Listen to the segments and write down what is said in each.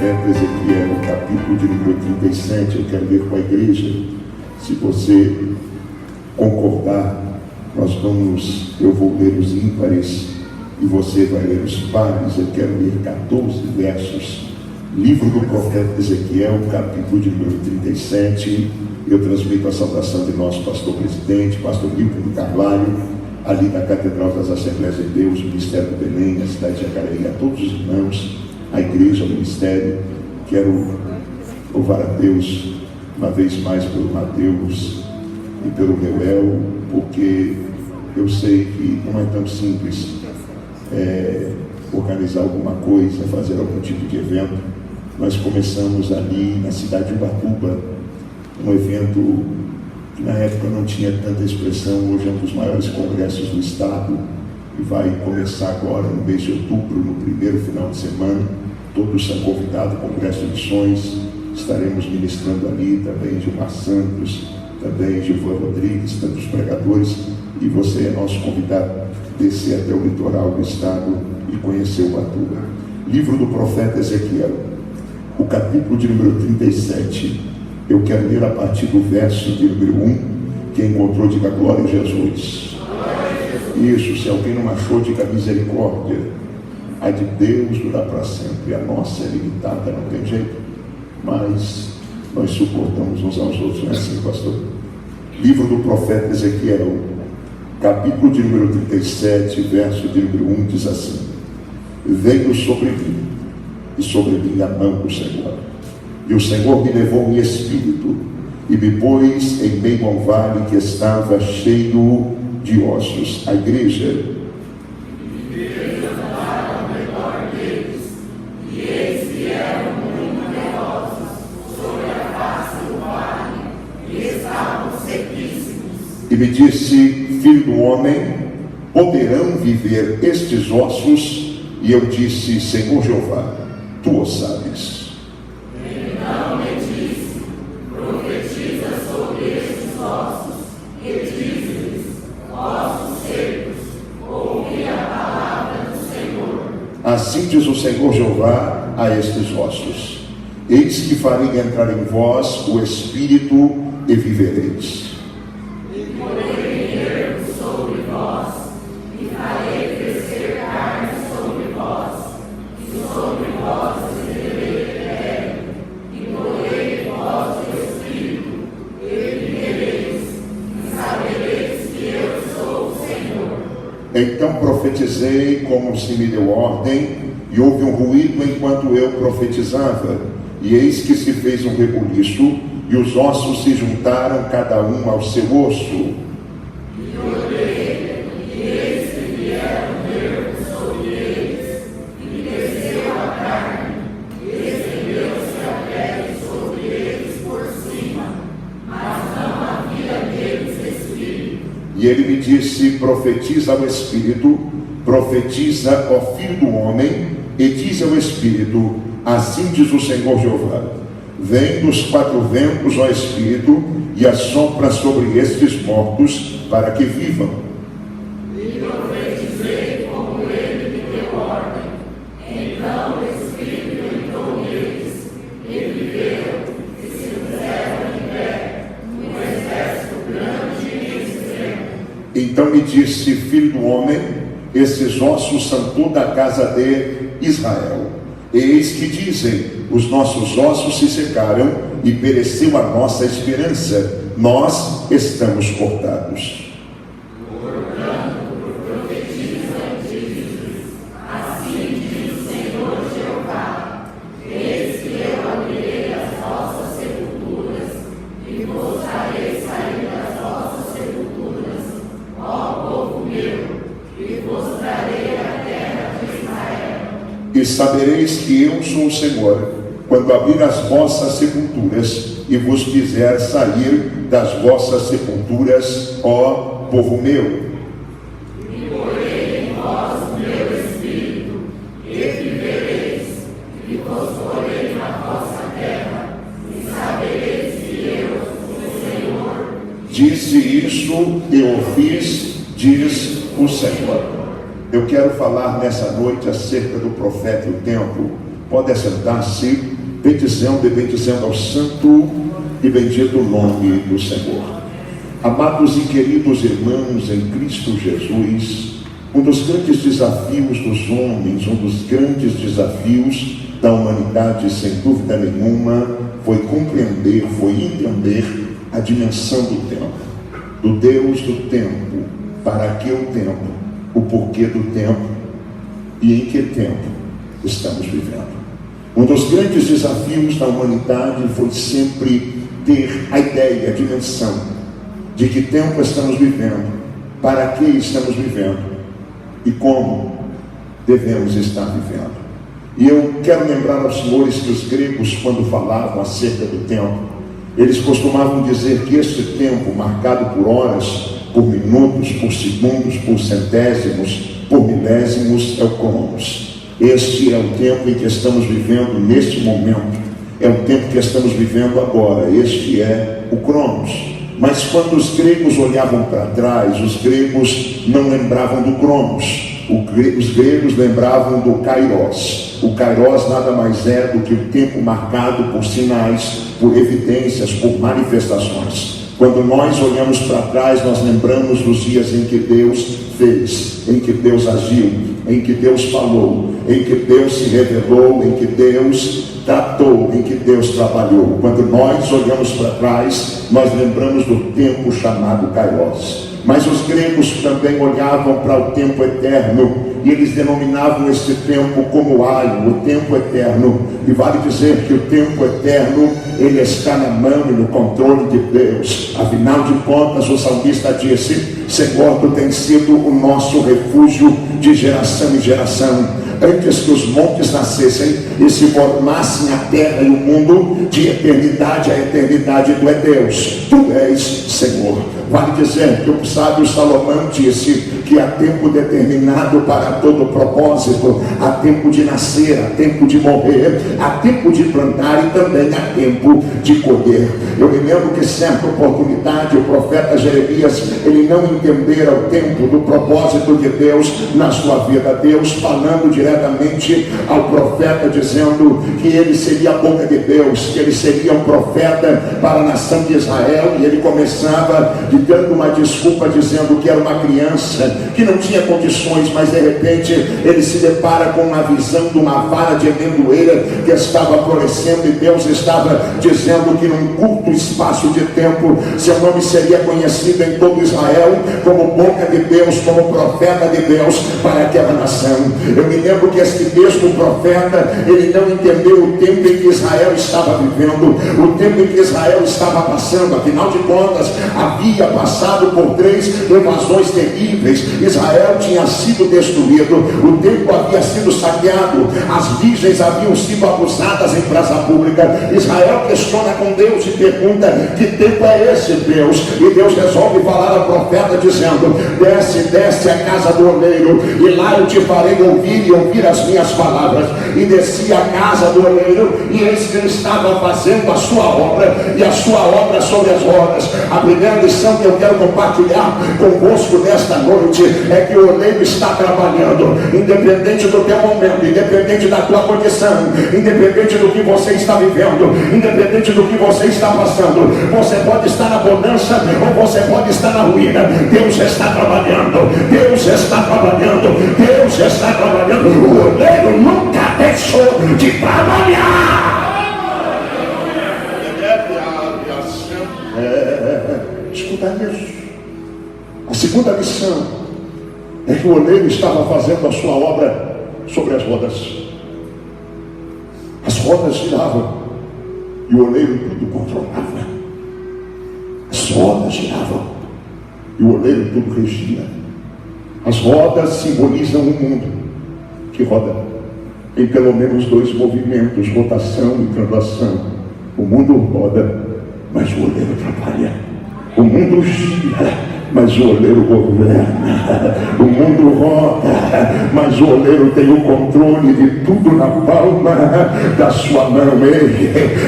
profeta Ezequiel, capítulo de número 37. Eu quero ler com a igreja. Se você concordar, eu vou ler os ímpares e você vai ler os pares. Eu quero ler 14 versos. Livro do profeta Ezequiel, capítulo de número 37. Eu transmito a saudação de nosso pastor presidente, pastor Milton Carvalho, ali na Catedral das Assembleias de Deus, Ministério do Belém, a cidade de Jacareí, a todos os irmãos, a igreja, o ministério. Quero louvar a Deus uma vez mais pelo Mateus e pelo Meuel, porque eu sei que não é tão simples organizar alguma coisa, fazer algum tipo de evento. Nós começamos ali na cidade de Ubatuba, um evento que na época não tinha tanta expressão. Hoje é um dos maiores congressos do estado e vai começar agora no mês de outubro, no primeiro final de semana. Todos são convidados, Congresso de Missões. Estaremos ministrando ali também Gilmar Santos, também Gilvan Rodrigues, tantos pregadores, e você é nosso convidado a descer até o litoral do estado e conhecer Ubatuba. Livro do profeta Ezequiel, o capítulo de número 37. Eu quero ler a partir do verso de número 1. Quem encontrou, diga glória a Jesus. Isso, se alguém não achou, diga misericórdia. A de Deus dura para sempre. A nossa é limitada, não tem jeito, mas nós suportamos uns aos outros, não é assim, pastor? Livro do profeta Ezequiel, capítulo de número 37, verso de número 1, diz assim: veio sobre mim, e sobre mim a mão do Senhor. E o Senhor me levou em espírito, e me pôs em meio a um vale que estava cheio de ossos. A igreja. E me disse: filho do homem, poderão viver estes ossos? E eu disse: Senhor Jeová, tu o sabes. Então me disse: profetiza sobre estes ossos, e diz-lhes: ossos secos, ouvi a palavra do Senhor. Assim diz o Senhor Jeová a estes ossos: eis que farei entrar em vós o Espírito e vivereis. Então profetizei como se me deu ordem, e houve um ruído enquanto eu profetizava, e eis que se fez um rebuliço, e os ossos se juntaram cada um ao seu osso. E olhei, e eis que vieram nervos sobre eles, e desceu a carne, e estendeu-se a pele sobre eles por cima, mas não havia neles espírito. E ele me disse: profetiza ao Espírito, profetiza ao Filho do Homem, e diz ao Espírito: assim diz o Senhor Jeová: vem dos quatro ventos, ó Espírito, e assopra sobre estes mortos, para que vivam. E profetizei como ele me deu ordem. Então o Espírito entrou neles, e viveram, e se puseram em pé, um exército grande e extremo. Então me disse: filho do homem, esses ossos são toda a casa de Israel. Eis que dizem: os nossos ossos se secaram, e pereceu a nossa esperança, nós estamos cortados. Portanto, profetiza e diz-lhes: assim diz o Senhor Jeová: eis que eu abrirei as vossas sepulturas, e vos farei sair das vossas sepulturas, ó povo meu, e vos trarei a terra de Israel. E sabereis que eu sou o Senhor, quando abrir as vossas sepulturas, e vos fizer sair das vossas sepulturas, ó povo meu. E porei em vós o meu espírito, e vivereis, e vos porei na vossa terra, e sabereis que eu, o Senhor, Disse isso, eu o fiz, diz o Senhor. Eu quero falar nessa noite acerca do profeta e o tempo. Pode assentar-se. bendizendo e bendizendo ao santo e bendito nome do Senhor. Amados e queridos irmãos em Cristo Jesus, um dos grandes desafios dos homens, um dos grandes desafios da humanidade, sem dúvida nenhuma, foi compreender, foi entender a dimensão do tempo, do Deus do tempo, para que o tempo, o porquê do tempo e em que tempo estamos vivendo. Um dos grandes desafios da humanidade foi sempre ter a ideia, a dimensão de que tempo estamos vivendo, para que estamos vivendo e como devemos estar vivendo. E eu quero lembrar aos senhores que os gregos, quando falavam acerca do tempo, eles costumavam dizer que este tempo, marcado por horas, por minutos, por segundos, por centésimos, por milésimos, é o Cronos. Este é o tempo em que estamos vivendo neste momento, é o tempo que estamos vivendo agora, este é o Cronos. Mas quando os gregos olhavam para trás, os gregos não lembravam do Cronos, os gregos lembravam do Kairos. O Kairos nada mais é do que o tempo marcado por sinais, por evidências, por manifestações. Quando nós olhamos para trás, nós lembramos dos dias em que Deus fez, em que Deus agiu, em que Deus falou, em que Deus se revelou, em que Deus tratou, em que Deus trabalhou. Quando nós olhamos para trás, nós lembramos do tempo chamado Kairos. Mas os gregos também olhavam para o tempo eterno, e eles denominavam este tempo como Aion, o tempo eterno. E vale dizer que o tempo eterno, ele está na mão e no controle de Deus. Afinal de contas, o salmista disse: Senhor, tu tens sido o nosso refúgio de geração em geração. Antes que os montes nascessem e se formassem a terra e o mundo, de eternidade a eternidade tu é Deus, tu és Senhor. Vale dizer que o sábio Salomão disse que há tempo determinado para todo propósito, há tempo de nascer, há tempo de morrer, há tempo de plantar e também há tempo de colher. Eu me lembro que certa oportunidade o profeta Jeremias, ele não entendera o tempo do propósito de Deus na sua vida. Deus falando diretamente ao profeta, dizendo que ele seria a boca de Deus, que ele seria um profeta para a nação de Israel, e ele começava dando uma desculpa, dizendo que era uma criança, que não tinha condições, mas de repente ele se depara com uma visão de uma vara de amendoeira que estava florescendo, e Deus estava dizendo que num curto espaço de tempo seu nome seria conhecido em todo Israel como boca de Deus, como profeta de Deus para aquela nação. Eu me lembro que este mesmo profeta, ele não entendeu o tempo em que Israel estava vivendo, o tempo em que Israel estava passando. Afinal de contas, havia passado por 3 invasões terríveis. Israel tinha sido destruído, o templo havia sido saqueado, as virgens haviam sido abusadas em praça pública. Israel questiona com Deus e pergunta: que tempo é esse, Deus? E Deus resolve falar ao profeta dizendo: desce à casa do oleiro, e lá eu te farei ouvir e ouvir as minhas palavras. E desci à casa do oleiro, e eis que ele estava fazendo a sua obra, e a sua obra sobre as rodas. A primeira lição que eu quero compartilhar convosco nesta noite é que o oleiro está trabalhando, independente do teu momento, independente da tua condição, independente do que você está vivendo, independente do que você está passando. Você pode estar na bonança ou você pode estar na ruína. Deus está trabalhando, Deus está trabalhando, Deus está trabalhando. O oleiro nunca deixou de trabalhar. Escuta isso. A segunda lição é que o oleiro estava fazendo a sua obra sobre as rodas. As rodas giravam e o oleiro tudo controlava. As rodas giravam e o oleiro tudo regia. As rodas simbolizam um mundo que roda em pelo menos 2 movimentos: rotação e translação. O mundo roda, mas o oleiro trabalha. O mundo gira, mas o oleiro governa. O mundo roda, mas o oleiro tem o controle de tudo na palma da sua mão.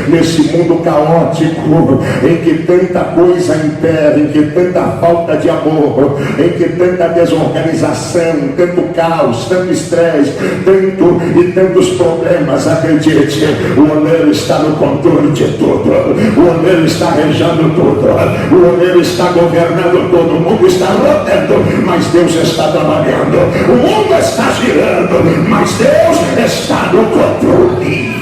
Nesse mundo caótico, em que tanta coisa impera, em que tanta falta de amor, em que tanta desorganização, tanto caos, tanto estresse, tantos problemas, acredite, o oleiro está no controle de tudo. O oleiro está regendo tudo. O oleiro está governando tudo. O mundo está rodando, mas Deus está trabalhando. O mundo está girando, mas Deus está no controle.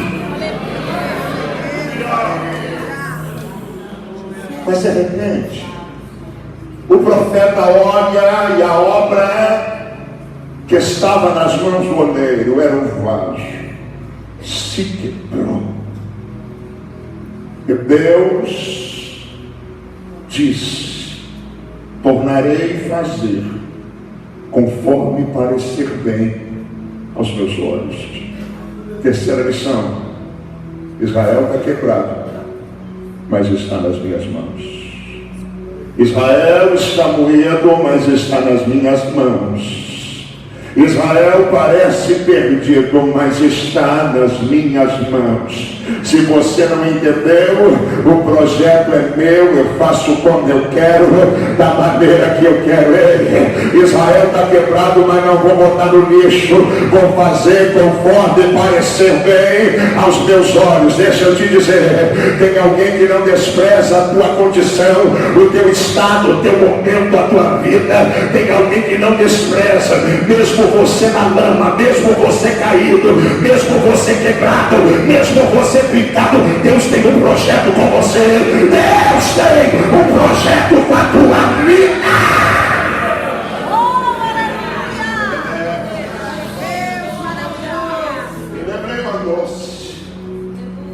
Mas de repente, o profeta olha e a obra que estava nas mãos do oleiro era um vaso. Se quebrou. E Deus diz: tornarei fazer conforme parecer bem aos meus olhos. Terceira lição: Israel está quebrado, mas está nas minhas mãos. Israel está moído, mas está nas minhas mãos. Israel parece perdido, mas está nas minhas mãos. Se você não entendeu, o projeto é meu, eu faço como eu quero, da maneira que eu quero. Israel está quebrado, mas não vou botar no lixo, vou fazer conforme parecer bem aos meus olhos. Deixa eu te dizer, tem alguém que não despreza a tua condição, o teu estado, o teu momento, a tua vida. Tem alguém que não despreza, mesmo você na lama, mesmo você caído, mesmo você quebrado, mesmo você picado. Deus tem um projeto com você. Deus tem um projeto com a tua vida.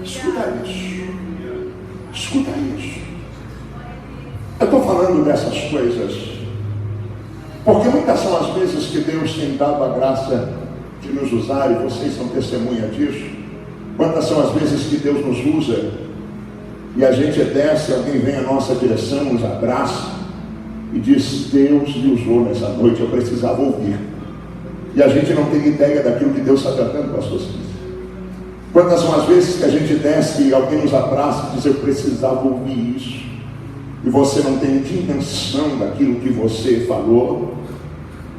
Escuta isso. Escuta isso. Eu estou falando dessas coisas porque muitas são as vezes que Deus tem dado a graça de nos usar, e vocês são testemunha disso. Quantas são as vezes que Deus nos usa e a gente desce, alguém vem à nossa direção, nos abraça e diz: Deus me usou nessa noite, eu precisava ouvir. E a gente não tem ideia daquilo que Deus está tratando, pastor Cícero. Quantas são as vezes que a gente desce e alguém nos abraça e diz: eu precisava ouvir isso. E você não tem dimensão daquilo que você falou,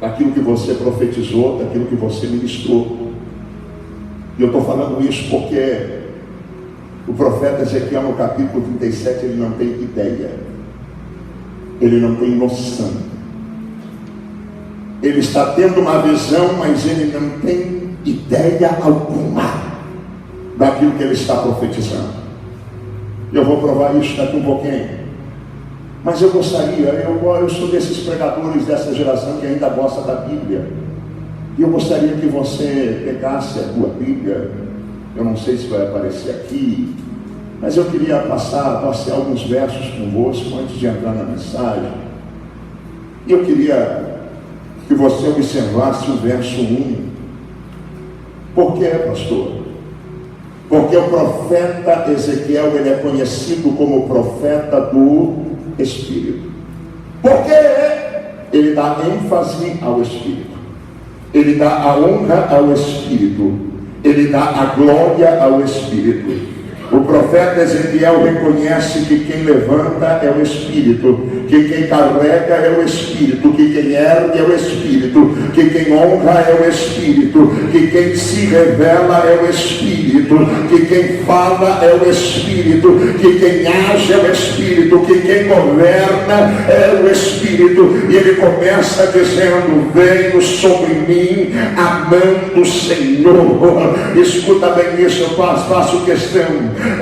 daquilo que você profetizou, daquilo que você ministrou. E eu estou falando isso porque o profeta Ezequiel, no capítulo 37, ele não tem ideia, ele não tem noção. Ele está tendo uma visão, mas ele não tem ideia alguma daquilo que ele está profetizando. Eu vou provar isso daqui um pouquinho. Mas eu gostaria, eu sou desses pregadores dessa geração que ainda gosta da Bíblia. E eu gostaria que você pegasse a tua Bíblia. Eu não sei se vai aparecer aqui, mas eu queria passear alguns versos convosco antes de entrar na mensagem. E eu queria que você observasse o verso 1. Por quê, pastor? Porque o profeta Ezequiel, ele é conhecido como o profeta do Espírito. Porque ele dá ênfase ao Espírito, ele dá a honra ao Espírito, ele dá a glória ao Espírito. O profeta Ezequiel reconhece que quem levanta é o Espírito, que quem carrega é o Espírito, que quem ergue é o Espírito, que quem honra é o Espírito, que quem se revela é o Espírito, que quem fala é o Espírito, que quem age é o Espírito, que quem governa é o Espírito. E ele começa dizendo: venho sobre mim a mão do Senhor. Escuta bem isso, eu faço questão,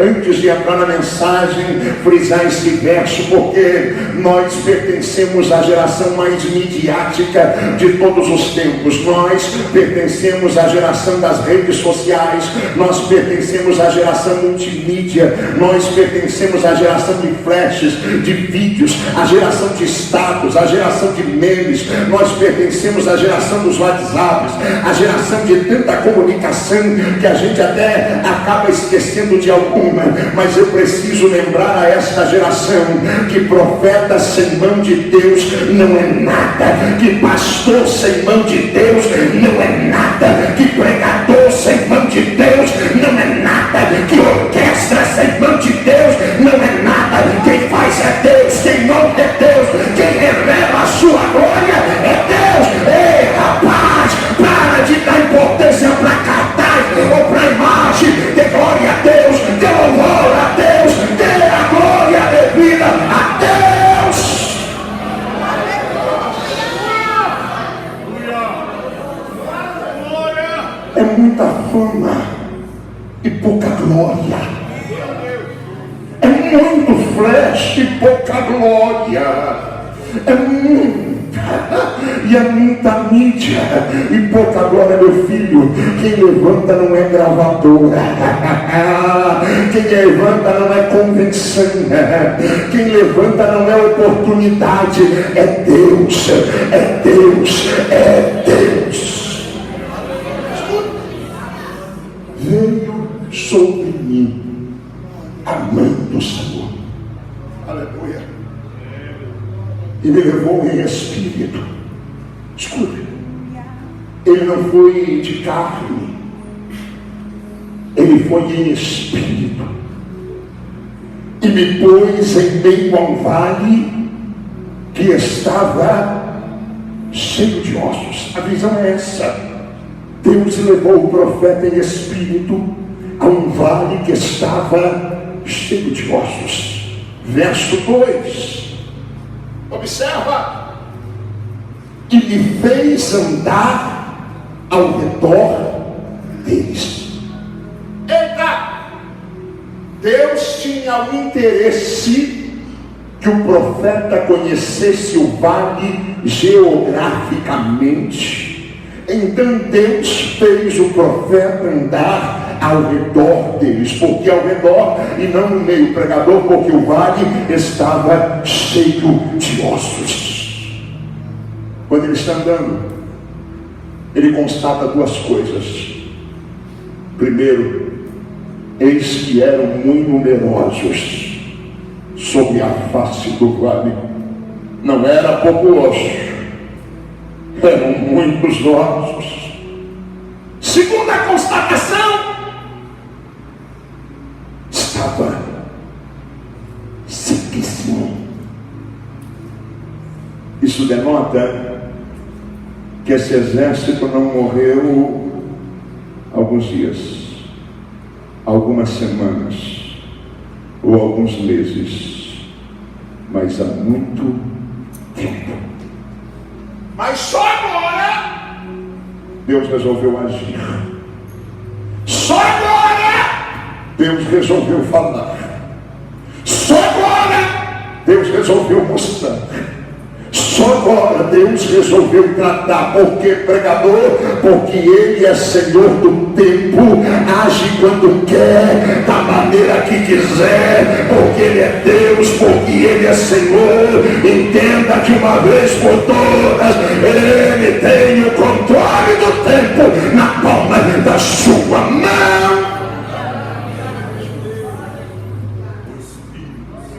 antes de entrar na mensagem, frisar esse verso, porque nós pertencemos à geração mais midiática de todos os tempos. tempos. Nós pertencemos à geração das redes sociais, nós pertencemos à geração multimídia, nós pertencemos à geração de flashes, de vídeos, à geração de status, à geração de memes. Nós pertencemos à geração dos WhatsApps, à geração de tanta comunicação que a gente até acaba esquecendo de alguma. Mas eu preciso lembrar a esta geração que profeta sem mão de Deus não é nada, que pastor sem mão de Deus não é nada, que pregador sem mão de Deus não é nada, que orquestra sem mão de Deus não é nada. Quem faz é Deus, quem honra é Deus, quem revela a sua glória é Deus. Ei, rapaz, para de dar importância para cartaz ou para imagem. Dê glória a Deus, dê louvor a Deus, dê a glória devida a Deus. É muita fama e pouca glória. É muito flash e pouca glória. É muita e é muita mídia e pouca glória, meu filho. Quem levanta não é gravadora, quem levanta não é convenção, quem levanta não é oportunidade, é Deus, é Deus, é Deus. Veio sobre mim a mão do Senhor, aleluia, e me levou em espírito. Escute, ele não foi de carne, ele foi em espírito, e me pôs em meio a um vale que estava cheio de ossos. A visão é essa: Deus levou o profeta em espírito a um vale que estava cheio de ossos. Verso 2, observa: e me fez andar ao redor deles. Eita! Deus tinha o interesse que o profeta conhecesse o vale geograficamente. Então Deus fez o profeta andar ao redor deles. Porque ao redor e não no meio, pregador, porque o vale estava cheio de ossos. Quando ele está andando, ele constata duas coisas. Primeiro, eis que eram muito numerosos sobre a face do vale. Não era pouco osso, eram muitos ossos. Segunda constatação, estava sequíssimo. Isso denota que esse exército não morreu alguns dias, algumas semanas ou alguns meses, mas há muito tempo. Mas só agora Deus resolveu agir. Só agora Deus resolveu falar. Só agora Deus resolveu mostrar. Só agora Deus resolveu tratar. Por que, pregador? Porque Ele é Senhor do tempo, age quando quer, da maneira que quiser, porque Ele é Deus, porque Ele é Senhor. Entenda que uma vez por todas Ele tem o controle do tempo na palma da sua mão.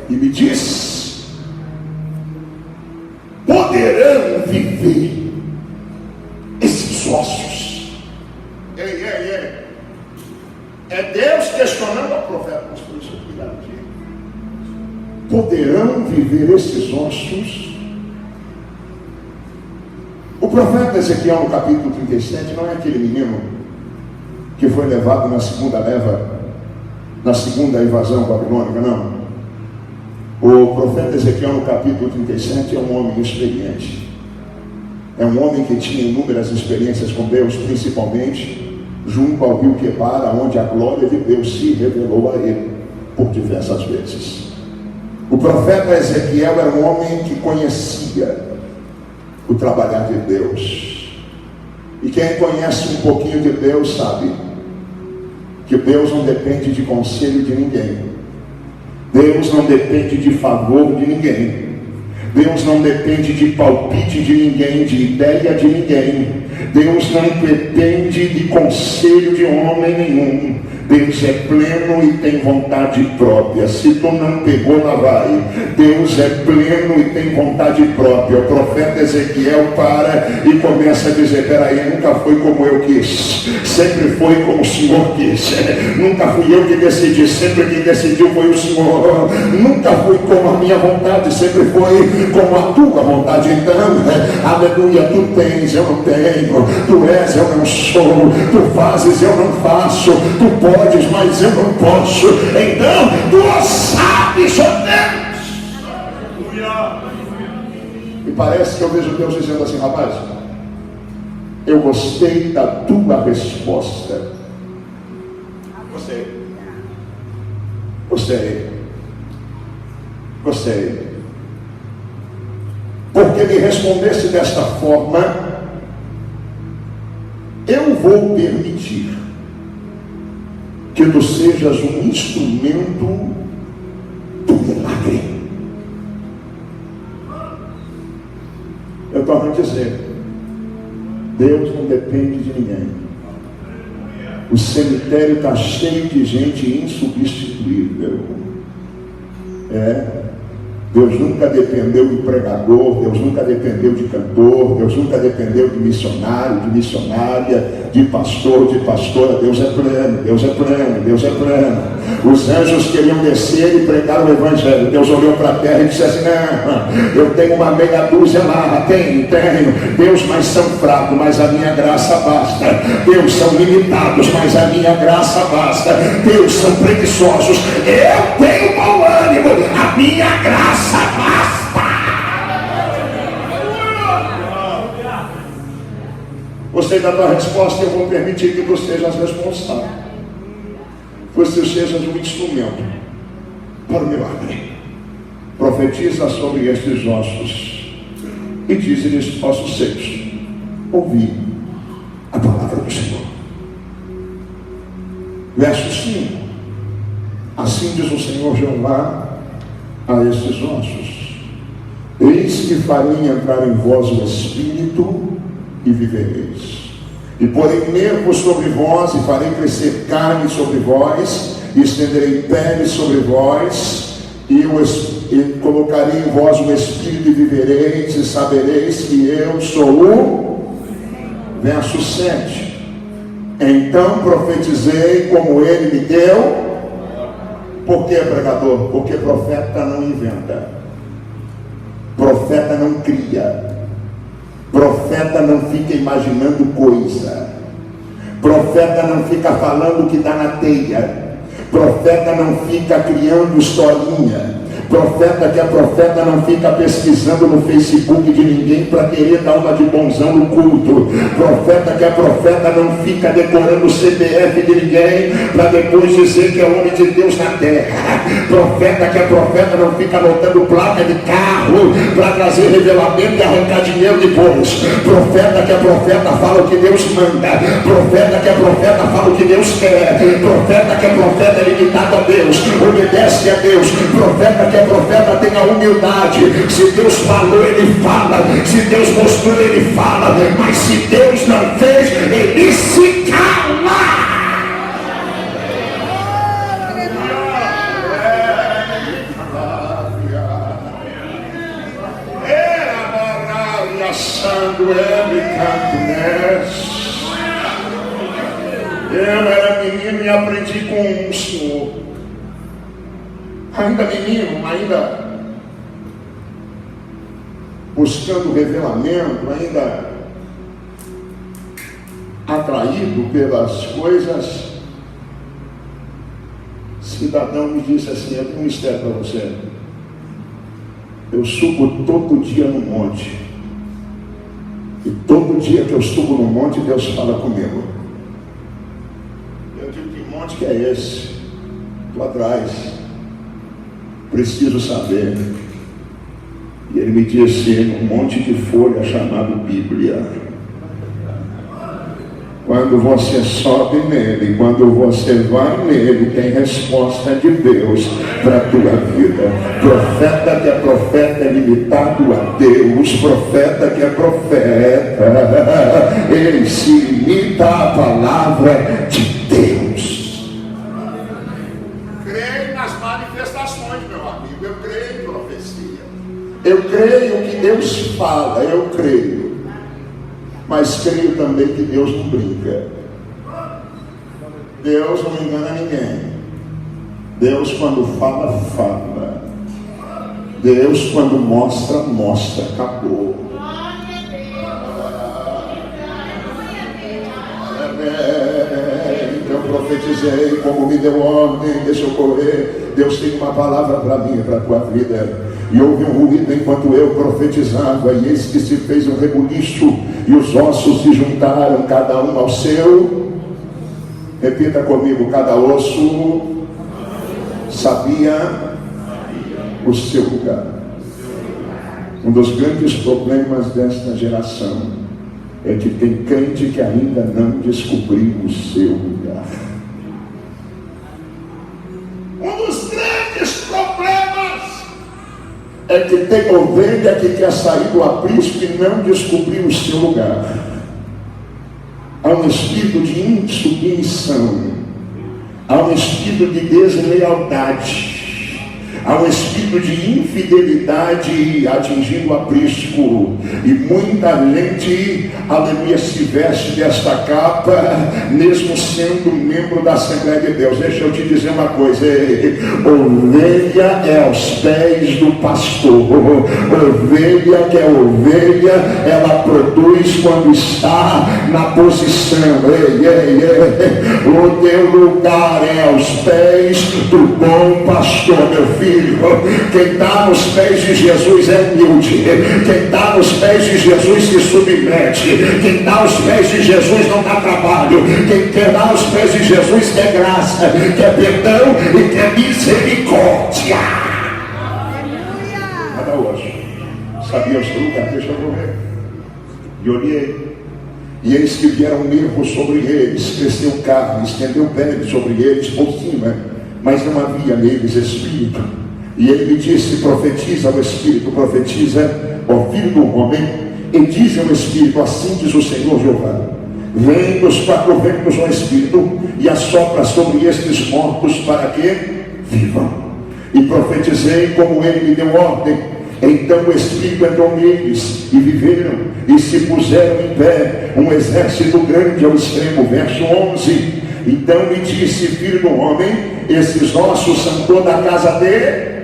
E me diz: poderão viver esses ossos? Ei. É Deus questionando o profeta. Mas por isso, cuidado aqui. Poderão viver esses ossos? O profeta Ezequiel, no capítulo 37, não é aquele menino que foi levado na segunda leva, na segunda invasão babilônica, não. O profeta Ezequiel, no capítulo 37, é um homem experiente. É um homem que tinha inúmeras experiências com Deus, principalmente junto ao rio Quebara, onde a glória de Deus se revelou a ele por diversas vezes. O profeta Ezequiel era um homem que conhecia o trabalhar de Deus. E quem conhece um pouquinho de Deus sabe que Deus não depende de conselho de ninguém. Deus não depende de favor de ninguém. Deus não depende de palpite de ninguém, de ideia de ninguém. Deus não depende de conselho de homem nenhum. Deus é pleno e tem vontade própria. Se tu não pegou, lá vai. Deus é pleno e tem vontade própria. O profeta Ezequiel para e começa a dizer: peraí, nunca foi como eu quis, sempre foi como o Senhor quis. Nunca fui eu que decidi, sempre quem decidiu foi o Senhor. Nunca fui como a minha vontade, sempre foi como a tua vontade. Então, aleluia, tu tens, eu não tenho, tu és, eu não sou, tu fazes, eu não faço, tu podes, mas eu não posso. Então, tu sabes, ó Deus. E parece que eu vejo Deus dizendo assim: rapaz, eu gostei da tua resposta. Gostei. Porque me respondesse desta forma, eu vou permitir que tu sejas um instrumento do milagre. Eu torno a dizer, Deus não depende de ninguém. O cemitério está cheio de gente insubstituível. Deus nunca dependeu de pregador, Deus nunca dependeu de cantor, Deus nunca dependeu de missionário, de missionária, de pastor, de pastora. Deus é pleno, Deus é pleno, Deus é pleno. Os anjos queriam descer e pregar o evangelho. Deus olhou para a terra e disse assim: não, eu tenho uma meia dúzia lá, tenho. Deus, mas são fracos, mas a minha graça basta. Deus, são limitados, mas a minha graça basta. Deus, são preguiçosos, eu tenho bom ânimo, a minha graça basta. Gostei da tua resposta, eu vou permitir que tu sejas responsável. Você sejas um instrumento para o milagre. Profetiza sobre estes ossos e diz-lhes: ossos secos, ouvi a palavra do Senhor. Verso 5: assim diz o Senhor Jeová a estes ossos: eis que farei entrar em vós o Espírito e vivereis. E porei nervos sobre vós, e farei crescer carne sobre vós, e estenderei pele sobre vós, e colocarei em vós o Espírito e vivereis, e sabereis que eu sou o... Verso 7: então profetizei como ele me deu. Por que, pregador? Porque profeta não inventa, profeta não cria, profeta não fica imaginando coisa, profeta não fica falando o que dá na teia, profeta não fica criando historinha, profeta que é profeta não fica pesquisando no Facebook de ninguém para querer dar uma de bonzão no culto. Profeta que é profeta não fica decorando o CPF de ninguém para depois dizer que é homem de Deus na terra. Profeta que é profeta não fica anotando placa de carro para trazer revelamento e arrancar dinheiro depois. Profeta que é profeta fala o que Deus manda. Profeta que é profeta fala o que Deus quer. Profeta que é profeta é limitado a Deus, obedece a Deus. Profeta que é profeta tem a humildade. Se Deus falou, ele fala. Se Deus mostrou, ele fala. Mas se Deus não fez, ele se cala. Eu era menino e aprendi com o Senhor. Ainda menino, ainda buscando revelamento, ainda atraído pelas coisas, cidadão me disse assim: eu tenho um mistério para você. Eu subo todo dia no monte, e todo dia que eu subo no monte, Deus fala comigo. Eu digo: que monte que é esse? Estou atrás, preciso saber. E ele me disse: um monte de folha chamado Bíblia. quando você sobe nele, quando você vai nele, tem resposta de Deus para a tua vida. Profeta que é profeta é limitado a Deus. Profeta que é profeta, ele se limita à palavra de Deus. Creio nas manifestações, meu amigo. Eu creio em profecia. Eu creio que Deus fala, eu creio. Mas creio também que Deus não brinca. Deus não engana ninguém. Deus quando fala, fala. Deus quando mostra, mostra. Acabou. Então profetizei, como me deu ordem, deixa eu correr. Deus tem uma palavra para mim, para a tua vida. E houve um ruído enquanto eu profetizava, e eis que se fez um rebuliço, e os ossos se juntaram, cada um ao seu. Repita comigo: cada osso sabia o seu lugar. Um dos grandes problemas desta geração é que tem crente que ainda não descobriu o seu lugar. Um dos grandes problemas é que tem ovelha que quer sair do aprisco e não descobriu o seu lugar. Há um espírito de insubmissão, há um espírito de deslealdade, há um espírito de infidelidade atingindo o aprisco, e muita gente, aleluia, se veste desta capa, mesmo sendo membro da Assembleia de Deus. Deixa eu te dizer uma coisa: ovelha é aos pés do pastor. Ovelha que é ovelha, ela produz quando está na posição. O teu lugar é aos pés do bom pastor, meu filho. Quem está nos pés de Jesus é humilde. Quem está nos pés de Jesus se submete. Quem está aos pés de Jesus não dá trabalho. Quem está aos pés de Jesus quer graça, quer perdão e quer misericórdia. Nada hoje. Sabia o seu lugar? Deixa eu correr. E olhei, e eis que vieram nervos sobre eles, cresceu carne, estendeu pele sobre eles por cima, mas não havia neles espírito. E ele me disse: profetiza ao Espírito, profetiza ao Filho do Homem, e diz ao Espírito: assim diz o Senhor Jeová, vem dos 4 ventos ao Espírito, e assopra sobre estes mortos para que vivam. E profetizei como ele me deu ordem. Então o Espírito entrou neles, e viveram, e se puseram em pé, um exército grande ao extremo. Verso 11. Então me disse: filho do homem, esses ossos são toda a casa de...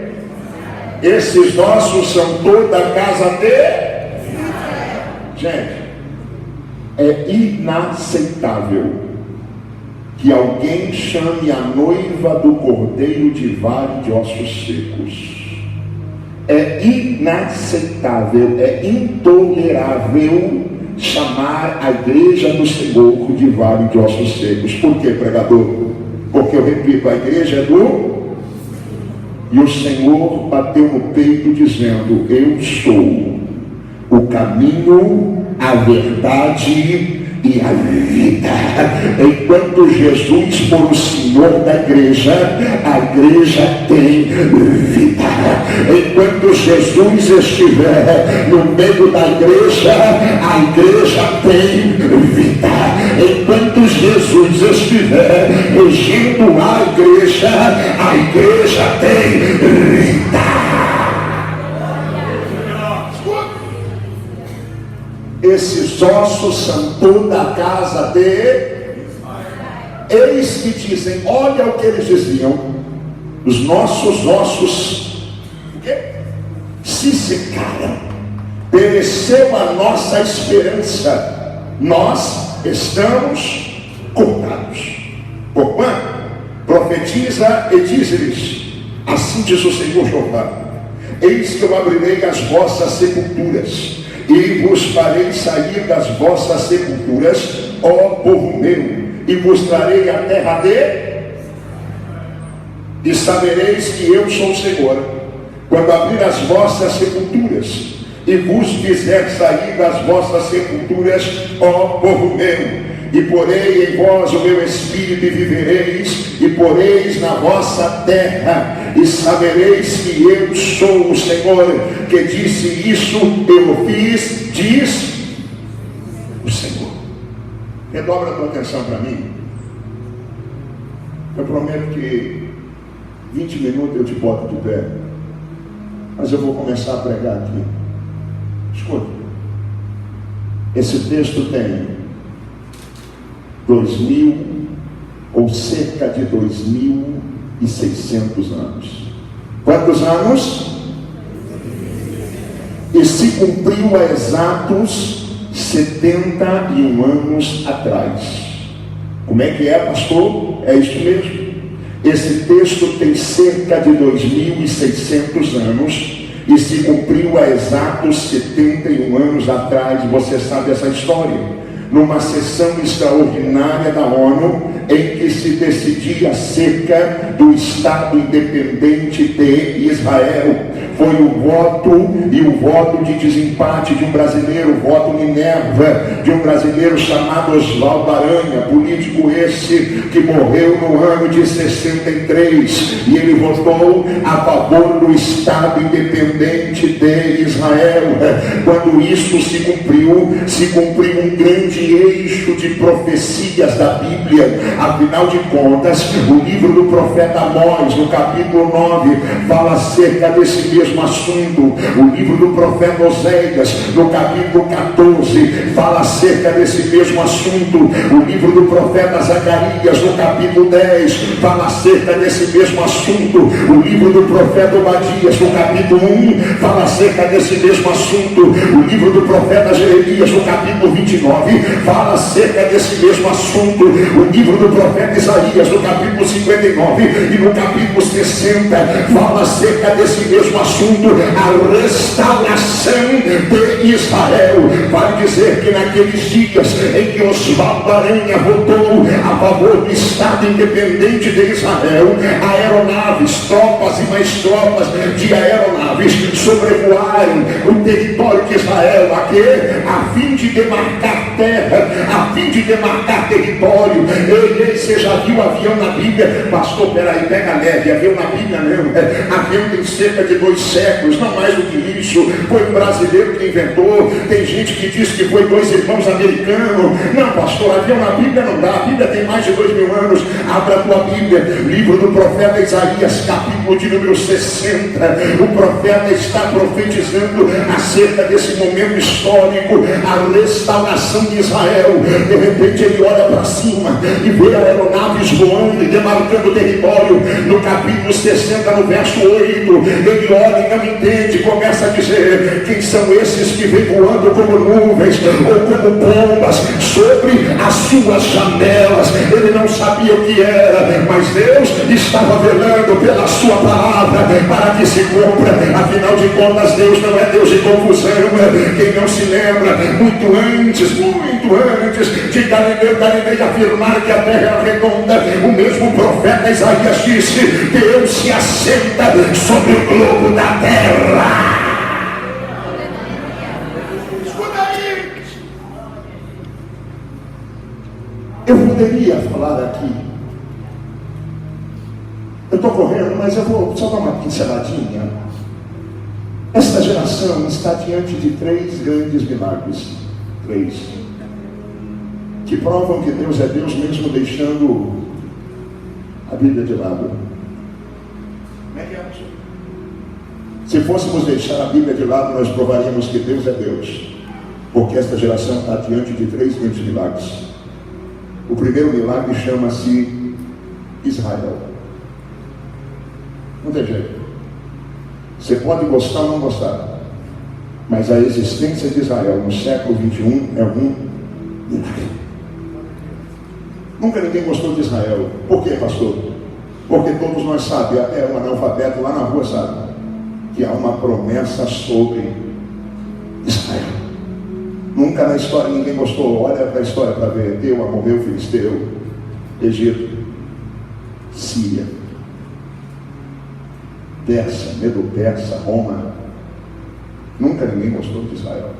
Esses nossos são toda a casa de... Gente, é inaceitável que alguém chame a noiva do cordeiro de vale de ossos secos. É inaceitável, é intolerável chamar a igreja do Senhor de vale de ossos secos. Por quê, pregador? Porque eu repito, a igreja é do... E o Senhor bateu no peito dizendo: eu sou o caminho, a verdade e a vida. Enquanto Jesus for o Senhor da igreja, a igreja tem vida. Enquanto Jesus estiver no meio da igreja, a igreja tem vida. Enquanto Jesus estiver regindo a igreja tem vida. Esses ossos são toda a casa de... Eles que dizem, olha o que eles diziam: os nossos ossos se secaram, pereceu a nossa esperança, nós estamos cortados. Porquanto profetiza e diz-lhes: assim diz o Senhor Jeová, eis que eu abrirei as vossas sepulturas e vos farei sair das vossas sepulturas, ó povo meu, e vos trarei a terra e sabereis que eu sou o Senhor, quando abrir as vossas sepulturas e vos fizer sair das vossas sepulturas, ó povo meu, e porei em vós o meu espírito e vivereis, e poreis na vossa terra, e sabereis que eu sou o Senhor, que disse isso, eu fiz, diz o Senhor. Redobra a tua atenção para mim. Eu prometo que 20 minutos eu te boto de pé, mas eu vou começar a pregar aqui. Escuta, esse texto tem 2.000 ou cerca de 2.600 anos. Quantos anos? E se cumpriu a exatos 71 anos atrás. Como é que é, pastor? É isso mesmo. Esse texto tem cerca de 2.600 anos e se cumpriu há exatos 71 anos atrás. Você sabe essa história? Numa sessão extraordinária da ONU, em que se decidia acerca do Estado independente de Israel. Foi o voto e o voto de desempate de um brasileiro, o voto Minerva, de um brasileiro chamado Oswaldo Aranha, político esse que morreu no ano de 63, e ele votou a favor do Estado independente de Israel. Quando isso se cumpriu um grande eixo de profecias da Bíblia. Afinal de contas, o livro do profeta Amós, no capítulo 9, fala acerca desse mesmo assunto. O livro do profeta Oséias, no capítulo 14, fala acerca desse mesmo assunto. O livro do profeta Zacarias, no capítulo 10, fala acerca desse mesmo assunto. O livro do profeta Obadias, no capítulo 1, fala acerca desse mesmo assunto. O livro do profeta Jeremias, no capítulo 29, fala acerca desse mesmo assunto. O livro do profeta Isaías, no capítulo 59 e no capítulo 60, fala acerca desse mesmo assunto, a restauração de Israel. Vale dizer que naqueles dias em que Oswaldo Aranha votou a favor do Estado independente de Israel, aeronaves, tropas e mais tropas de aeronaves sobrevoaram o território de Israel, a fim de demarcar terra, a fim de demarcar território. Você já viu avião na Bíblia? Pastor, peraí, pega leve, avião na Bíblia não. Avião tem cerca de 2 séculos, não mais do que isso. Foi um brasileiro que inventou. Tem gente que diz que foi 2 irmãos americanos. Não, pastor, avião na Bíblia não dá. A Bíblia tem mais de 2.000 anos. Abra a tua Bíblia, livro do profeta Isaías, capítulo de número 60. O profeta está profetizando acerca desse momento histórico, a restauração de Israel. De repente ele olha para cima e vê aeronaves voando e demarcando o território. No capítulo 60, no verso 8, ele olha e não entende, começa a dizer: quem são esses que vêm voando como nuvens ou como pombas sobre as suas janelas? Ele não sabia o que era, mas Deus estava velando pela sua palavra para que se cumpra. Afinal de contas, Deus não é Deus de confusão. Quem não se lembra, muito antes de Galilei afirmar que a terra é redonda, o mesmo profeta Isaías disse: Deus se assenta sobre o globo da terra. Escuta aí. Eu poderia falar aqui, eu estou correndo, mas eu vou só dar uma pinceladinha. Esta geração está diante de 3 grandes milagres. 3 que provam que Deus é Deus, mesmo deixando a Bíblia de lado. Como é que é? Se fôssemos deixar a Bíblia de lado, nós provaríamos que Deus é Deus, porque esta geração está diante de 3 grandes milagres. O primeiro milagre chama-se Israel. Não tem jeito. Você pode gostar ou não gostar, mas a existência de Israel no século 21 é um milagre. Nunca ninguém gostou de Israel. Por quê, pastor? Porque todos nós sabemos, até um analfabeto lá na rua sabe, que há uma promessa sobre Israel. Nunca na história ninguém gostou. Olha para a história para ver. Teu, Amorreu, Filisteu, Egito, Síria, Persa, Medo-Persa, Roma. Nunca ninguém gostou de Israel.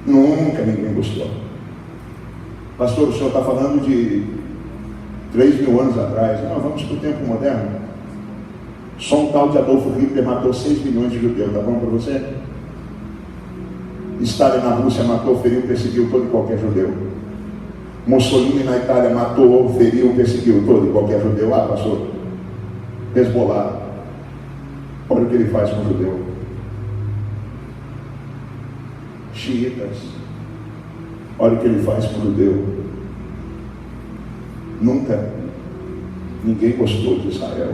Nunca ninguém gostou. Pastor, o senhor está falando de 3.000 anos atrás. Não, vamos para o tempo moderno. Só um tal de Adolfo Hitler matou 6 milhões de judeus. Tá bom para você? Stalin na Rússia matou, feriu, perseguiu todo e qualquer judeu. Mussolini na Itália matou, feriu, perseguiu todo e qualquer judeu. Ah, pastor, Hezbollah, olha o que ele faz com o judeu. Xiitas, olha o que ele faz com o judeu. Nunca ninguém gostou de Israel.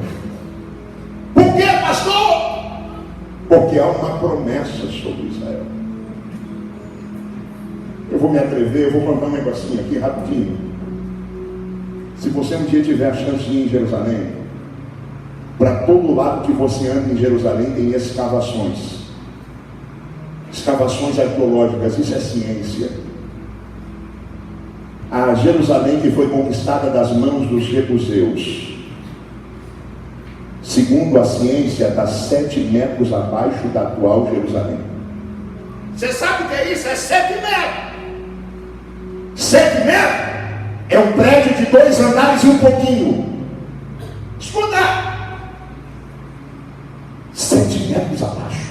Por quê, pastor? Porque há uma promessa sobre Israel. Eu vou me atrever, eu vou contar um negocinho aqui rapidinho. Se você um dia tiver a chance de ir em Jerusalém, para todo lado que você anda em Jerusalém tem escavações. Escavações arqueológicas, isso é ciência. A Jerusalém que foi conquistada das mãos dos jebuseus, segundo a ciência, está 7 metros abaixo da atual Jerusalém. Você sabe o que é isso? É 7 metros. 7 metros é um prédio de 2 andares e um pouquinho. Escuta! 7 metros abaixo.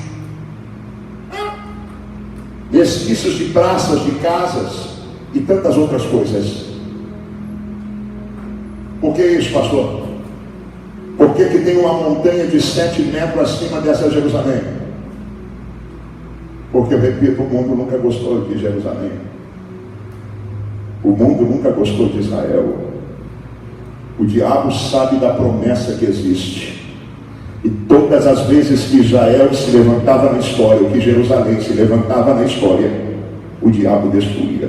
Resquícios de praças, de casas e tantas outras coisas. Por que isso, pastor? Por que tem uma montanha de 7 metros acima dessa Jerusalém? Porque, eu repito, o mundo nunca gostou de Jerusalém. O mundo nunca gostou de Israel. O diabo sabe da promessa que existe. E todas as vezes que Israel se levantava na história, ou que Jerusalém se levantava na história, o diabo destruía.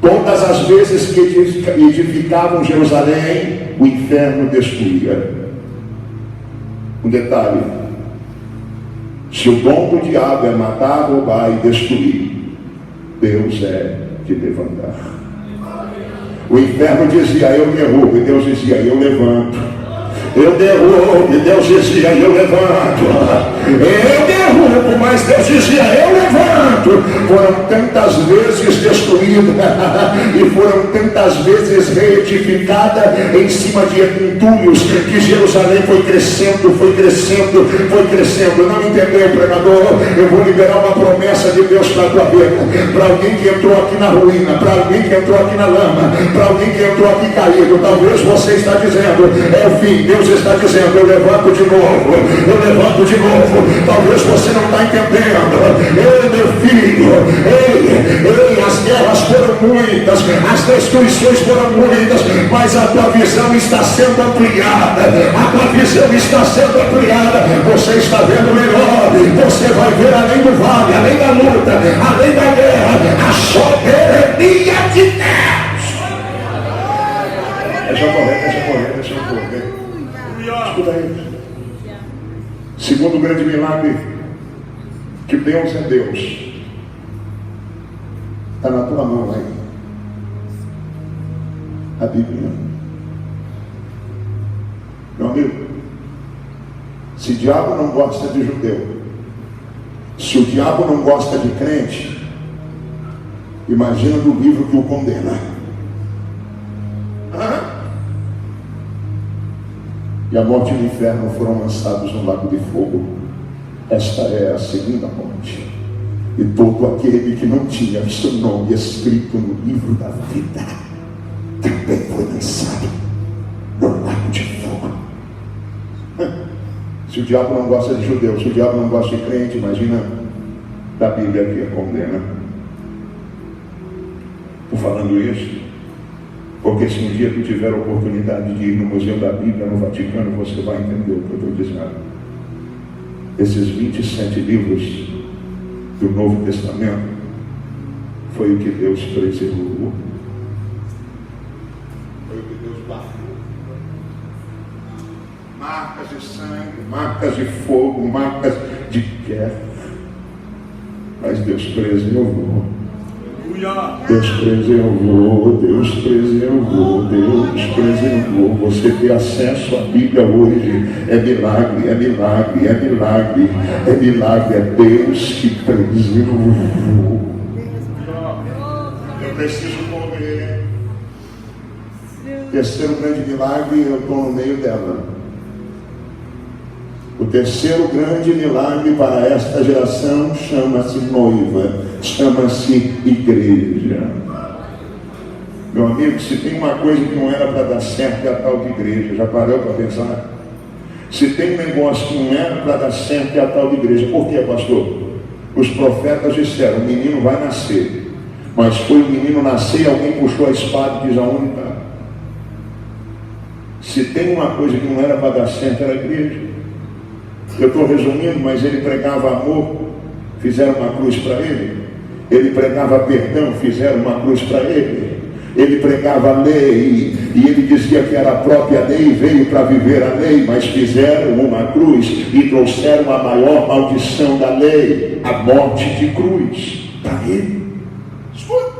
Todas as vezes que edificavam Jerusalém, o inferno destruía. Um detalhe: se o dom do diabo é matar, roubar e destruir, Deus é de levantar. O inferno dizia: eu derrubo, e Deus dizia: eu levanto. Eu derrubo, e Deus dizia: eu levanto. Eu derrubo, mas Deus dizia: eu levanto. Foram tantas vezes destruídas e foram tantas vezes reedificadas em cima de entulhos, que Jerusalém foi crescendo, foi crescendo, foi crescendo. Não entendeu, pregador? Eu vou liberar uma promessa de Deus para a tua vida, para alguém que entrou aqui na ruína, para alguém que entrou aqui na lama, para alguém que entrou aqui caído. Talvez você está dizendo: é o fim. Deus está dizendo: eu levanto de novo, eu levanto de novo. Talvez você não está entendendo. Ei, meu filho, ei, as guerras foram muitas, as destruições foram muitas, mas a tua visão está sendo ampliada. A tua visão está sendo ampliada. Você está vendo melhor. Você vai ver além do vale, além da luta, além da guerra, a soberania de Deus. Deixa eu correr. Escuta aí. Segundo grande milagre, que Deus é Deus, está na tua mão aí, a Bíblia. Meu amigo, se o diabo não gosta de judeu, se o diabo não gosta de crente, imagina do livro que o condena. E a morte e o inferno foram lançados no lago de fogo. Esta é a segunda morte. E todo aquele que não tinha seu nome escrito no livro da vida também foi lançado no lago de fogo. Se o diabo não gosta de judeu, se o diabo não gosta de crente, imagina da Bíblia que a condena. Estou falando isso porque se um dia tu tiver a oportunidade de ir no Museu da Bíblia no Vaticano, você vai entender o que eu estou dizendo. Esses 27 livros do Novo Testamento foi o que Deus preservou. Foi o que Deus guardou. Marcas de sangue, marcas de fogo, marcas de guerra. Mas Deus preservou. Deus preservou, Deus preservou, Deus preservou. Você ter acesso à Bíblia hoje é milagre, é milagre, é milagre, é milagre, é Deus que preservou. Eu preciso correr. Terceiro grande milagre, eu estou no meio dela. O terceiro grande milagre para esta geração chama-se noiva, chama-se igreja. Meu amigo, se tem uma coisa que não era para dar certo, é a tal de igreja. Já parou para pensar? Se tem um negócio que não era para dar certo, é a tal de igreja. Por quê, pastor? Os profetas disseram, o menino vai nascer. Mas foi o menino nascer e alguém puxou a espada e diz, aonde está? Se tem uma coisa que não era para dar certo, era a igreja. Eu estou resumindo, mas ele pregava amor, fizeram uma cruz para ele. Ele pregava perdão, fizeram uma cruz para ele. Ele pregava a lei, e ele dizia que era a própria lei, veio para viver a lei, mas fizeram uma cruz e trouxeram a maior maldição da lei, a morte de cruz, para ele. Escuta.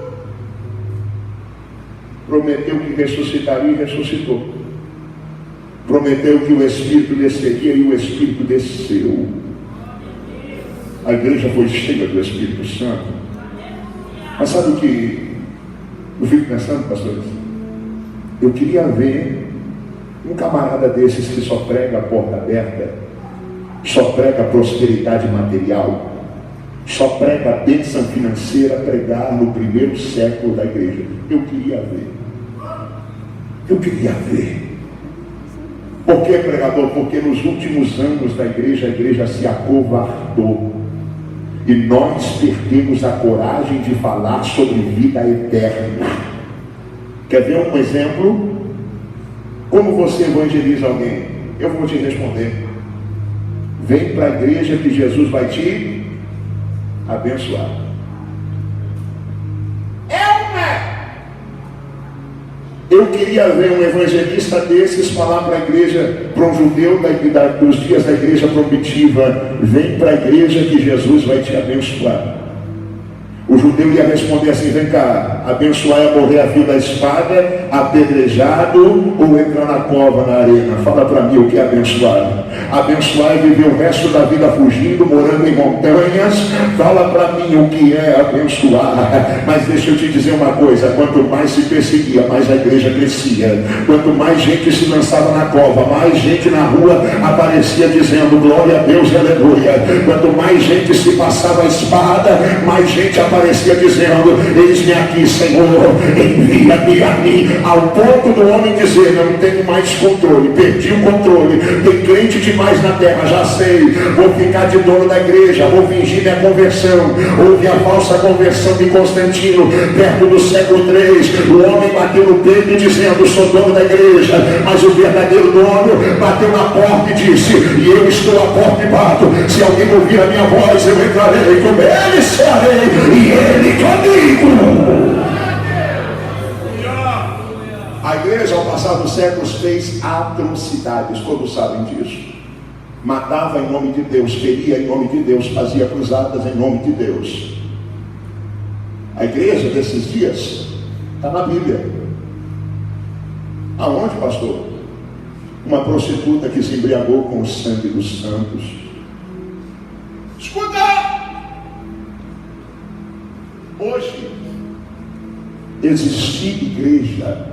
Prometeu que ressuscitaria e ressuscitou. Prometeu que o Espírito desceria e o Espírito desceu. A igreja foi cheia do Espírito Santo. Mas sabe o que eu fico pensando, pastores? Eu queria ver um camarada desses que só prega a porta aberta, só prega a prosperidade material, só prega a bênção financeira, pregar no primeiro século da igreja. Eu queria ver. Eu queria ver. Por que, pregador? Porque nos últimos anos da igreja, a igreja se acovardou. E nós perdemos a coragem de falar sobre vida eterna. Quer ver um exemplo? Como você evangeliza alguém? Eu vou te responder. Vem para a igreja que Jesus vai te abençoar. Eu queria ver um evangelista desses falar para a igreja, para um judeu dos dias da igreja primitiva, vem para a igreja que Jesus vai te abençoar. O judeu ia responder assim, vem cá, abençoar é morrer a fio da espada, apedrejado ou entrar na cova, na arena. Fala para mim o que é abençoar. Abençoar é viver o resto da vida fugindo, morando em montanhas. Fala para mim o que é abençoar. Mas deixa eu te dizer uma coisa, quanto mais se perseguia, mais a igreja crescia. Quanto mais gente se lançava na cova, mais gente na rua aparecia dizendo glória a Deus e aleluia. Quanto mais gente se passava a espada, mais gente aparecia dizendo, eis-me aqui, Senhor, envia-me a mim, ao ponto do homem dizer, não tenho mais controle, perdi o controle, tem crente demais na terra, já sei, vou ficar de dono da igreja, vou fingir minha conversão. Houve a falsa conversão de Constantino, perto do século 3, o homem bateu no peito dizendo, sou dono da igreja, mas o verdadeiro dono bateu na porta e disse, e eu estou à porta e bato, se alguém ouvir a minha voz, eu entrarei, com ele cearei, e ele comigo. A igreja ao passar dos séculos fez atrocidades, todos sabem disso. Matava em nome de Deus, feria em nome de Deus, fazia cruzadas em nome de Deus. A igreja desses dias está na Bíblia. Aonde, pastor? Uma prostituta que se embriagou com o sangue dos santos. Escuta! Hoje existe igreja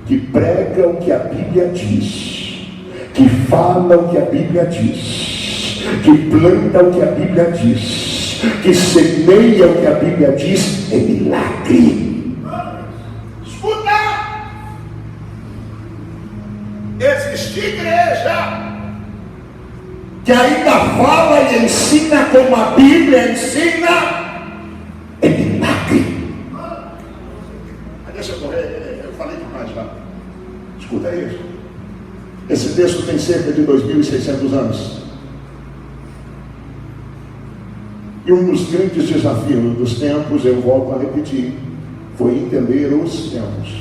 que prega o que a Bíblia diz, que fala o que a Bíblia diz, que planta o que a Bíblia diz, que semeia o que a Bíblia diz, é milagre. Escuta! Existe igreja que ainda fala e ensina como a Bíblia ensina, é milagre. Deixa eu correr, eu falei demais lá. Escuta isso. Esse texto tem cerca de 2.600 anos. E um dos grandes desafios dos tempos, eu volto a repetir, foi entender os tempos.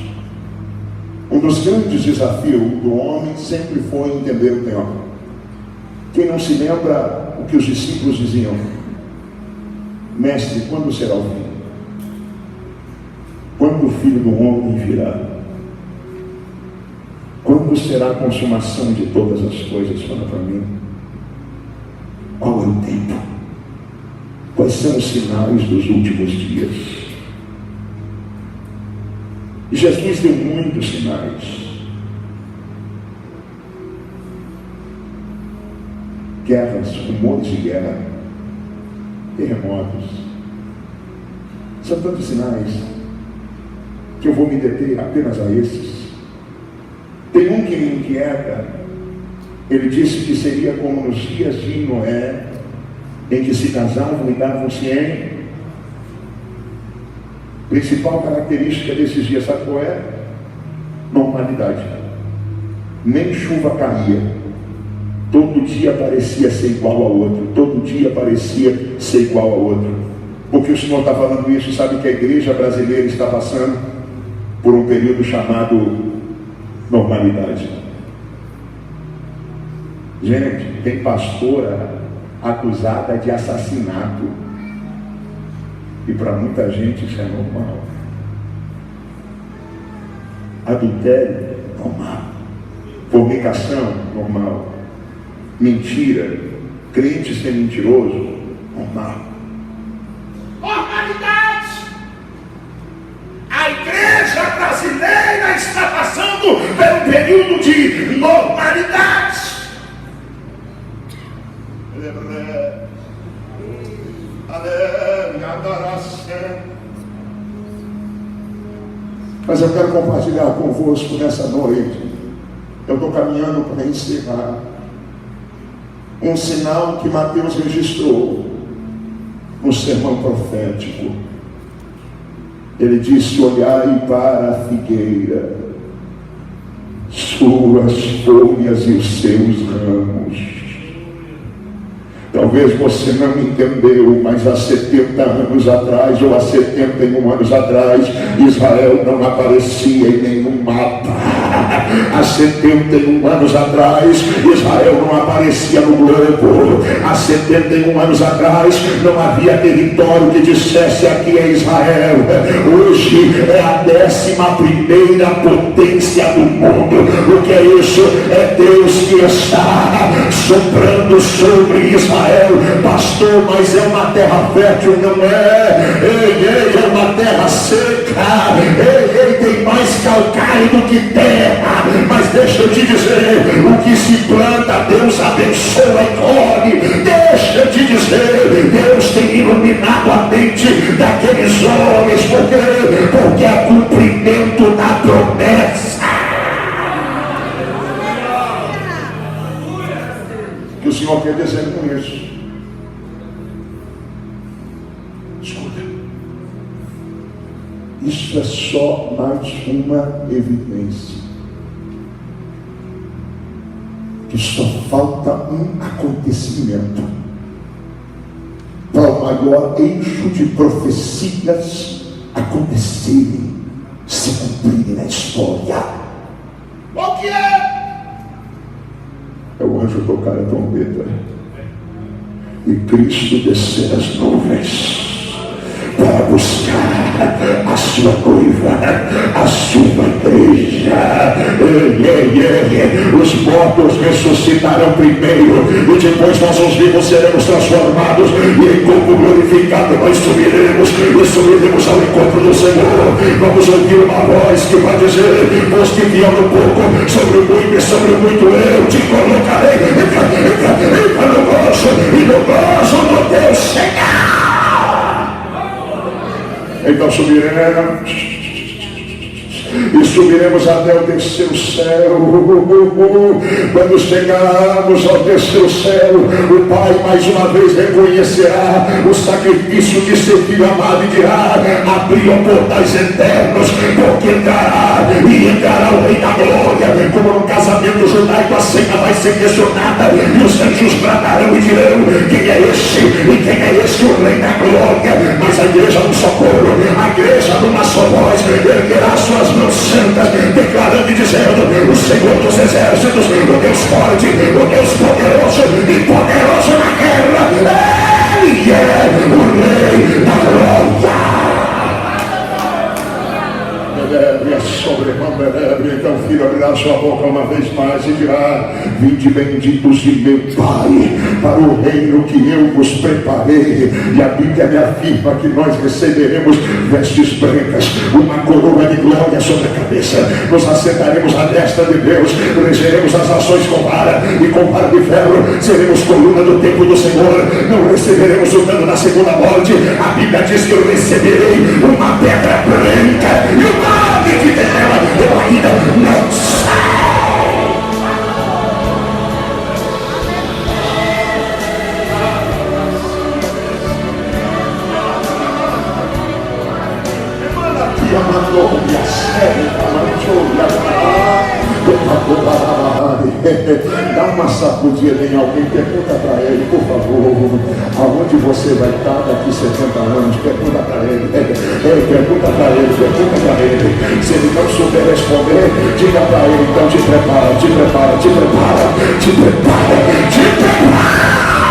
Um dos grandes desafios do homem sempre foi entender o tempo. Quem não se lembra o que os discípulos diziam? Mestre, quando será o fim? Quando o Filho do Homem virá? Quando será a consumação de todas as coisas? Fala para mim. Qual é o tempo? Quais são os sinais dos últimos dias? Jesus deu muitos sinais. Guerras, rumores de guerra, terremotos. São tantos sinais que eu vou me deter apenas a esses. Tem um que me inquieta. Ele disse que seria como nos dias de Noé, em que se casavam e davam-se em. Principal característica desses dias, sabe qual é? Normalidade. Nem chuva caía. Todo dia parecia ser igual ao outro. Todo dia parecia ser igual ao outro. Porque o Senhor está falando isso, sabe que a igreja brasileira está passando por um período chamado normalidade. Gente, tem pastora acusada de assassinato. E para muita gente isso é normal. Adultério, normal. Fornicação, normal. Mentira, crente ser mentiroso, normal. Normalidade! A igreja brasileira está passando por um período de normalidade. Mas eu quero compartilhar convosco nessa noite. Eu estou caminhando para encerrar. Um sinal que Mateus registrou no sermão profético. Ele disse: olhai para a figueira, suas folhas e os seus ramos. Talvez você não entendeu, mas há 70 anos atrás, ou há 71 anos atrás, Israel não aparecia em nenhum mapa. Há 71 anos atrás, Israel não aparecia no globo. Há 71 anos atrás, não havia território que dissesse: aqui é Israel. Hoje é a 11ª potência do mundo. O que é isso? É Deus que está soprando sobre Israel. Pastor, mas é uma terra fértil, não é? Ei, é uma terra seca. Ei, tem mais calcário do que terra. Mas deixa eu te dizer, o que se planta, Deus abençoa e colhe. Deixa eu te dizer, Deus tem iluminado a mente daqueles homens. Por quê? Porque é cumprimento da promessa. Que o Senhor quer dizer com isso? Escuta, isso é só mais uma evidência que só falta um acontecimento para o maior eixo de profecias acontecerem, se cumprirem na história. O que é? É o anjo tocar a trombeta e Cristo descer as nuvens para buscar a sua noiva, a sua igreja. Os mortos ressuscitarão primeiro e depois nós os vivos seremos transformados e em corpo glorificado nós subiremos e subiremos ao encontro do Senhor. Vamos ouvir uma voz que vai dizer: pois que vier no pouco, sobre o muito e sobre o muito eu te colocarei. Entra no gozo e no gozo do teu chegar. Então subiremos e subiremos até o terceiro céu. Quando chegarmos ao terceiro céu, o Pai mais uma vez reconhecerá o sacrifício de seu filho amado e dirá: abriam portais eternos, porque entrará o Rei da Glória. Como no casamento judaico, a cena vai ser questionada e os anjos bradarão e dirão: quem é esse? E quem é esse? O Rei da Glória. Mas a igreja no socorro, a igreja numa só voz, erguerá suas mãos santas, declarando e dizendo: o Senhor dos exércitos, o Deus forte, o Deus poderoso e poderoso na guerra, Ele é o Rei da Glória. Então, filho, abrirá sua boca uma vez mais e dirá: vinde benditos de meu Pai, para o reino que eu vos preparei. E a Bíblia me afirma que nós receberemos vestes brancas, uma coroa de glória sobre a cabeça, nos assentaremos à destra de Deus, regeremos as nações com vara e com vara de ferro, seremos coluna do templo do Senhor, não receberemos o dano na segunda morte. A Bíblia diz que eu receberei uma pedra branca e o nome que dela eu ainda não sei. Dá uma sacudida em alguém, pergunta para ele, por favor, aonde você vai estar daqui 70 anos? Pergunta para ele, pergunta para ele, pergunta para ele. Se ele não souber responder, diga para ele, então te prepara, te prepara, te prepara, te prepara, te prepara.